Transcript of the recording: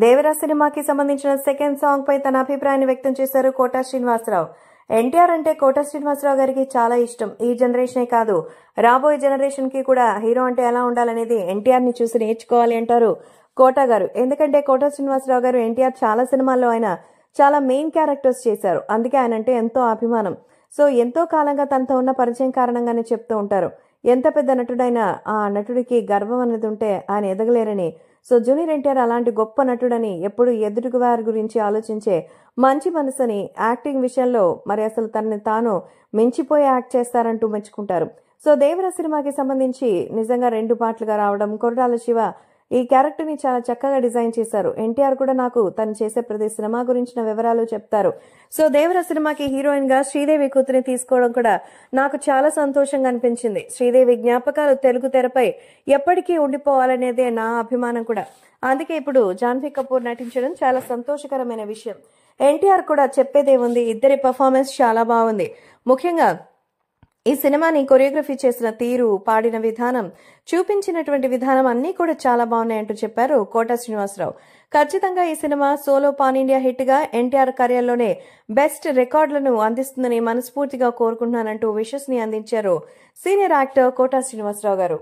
దేవరా సినిమాకి సంబంధించిన second song పై తన అభిప్రాయాన్ని వ్యక్తం చేశారు కోటా శ్రీనివాసరావు. ఎన్టీఆర్ అంటే కోటా శ్రీనివాసరావు గారికి చాలా ఇష్టం. ఈ జనరేషనే కాదు, రాబోయే జనరేషన్ కి కూడా హీరో అంటే ఎలా ఉండాలనేది ఎన్టీఆర్ ని చూసి నేర్చుకోవాలి అంటారు కోటా గారు. ఎందుకంటే కోటా శ్రీనివాసరావు గారు ఎన్టీఆర్ చాలా సినిమాల్లో ఆయన చాలా మెయిన్ క్యారెక్టర్స్ చేశారు. అందుకే ఆయన అంటే ఎంతో అభిమానం. సో ఎంతో కాలంగా తనతో ఉన్న పరిచయం కారణంగానే చెప్తూ ఉంటారు. ఎంత పెద్ద నటుడైనా ఆ నటుడికి గర్వం అనేది ఉంటే ఆయన ఎదగలేరని. సో జూనియర్ ఎన్టీఆర్ అలాంటి గొప్ప నటుడని, ఎప్పుడు ఎదుటి వారి గురించి ఆలోచించే మంచి మనసుని, యాక్టింగ్ విషయంలో మరి అసలు తనని తాను మించిపోయి యాక్ట్ చేస్తారంటూ మెచ్చుకుంటారు. సో దేవర సినిమాకి సంబంధించి నిజంగా 2 పాటలుగా రావడం, కొరటాల శివ ఈ క్యారెక్టర్ ని చాలా చక్కగా డిజైన్ చేశారు. ఎన్టీఆర్ కూడా నాకు తను చేసే ప్రతి సినిమా గురించిన వివరాలు చెప్తారు. సో దేవర సినిమాకి హీరోయిన్ గా శ్రీదేవి కూతురిని తీసుకోవడం కూడా నాకు చాలా సంతోషంగా అనిపించింది. శ్రీదేవి జ్ఞాపకాలు తెలుగు తెరపై ఎప్పటికీ ఉండిపోవాలనేదే నా అభిమానం కూడా. అందుకే ఇప్పుడు జాన్వీ కపూర్ నటించడం చాలా సంతోషకరమైన విషయం. ఎన్టీఆర్ కూడా చెప్పేదేముంది, ఇద్దరి పర్ఫార్మెన్స్ చాలా బాగుంది. ముఖ్యంగా ఈ సినిమాని కొరియోగ్రఫీ చేసిన తీరు, పాడిన విధానం, చూపించినటువంటి విధానం అన్నీ కూడా చాలా బాగున్నాయంటూ చెప్పారు కోటా శ్రీనివాసరావు. ఖచ్చితంగా ఈ cinema solo pan India hit గా ఎన్టీఆర్ కెరియర్లోనే బెస్ట్ రికార్డులను అందిస్తుందని మనస్ఫూర్తిగా కోరుకుంటున్నానంటూ విషెస్ ని అందించారు సీనియర్ యాక్టర్ కోటా శ్రీనివాసరావు గారు.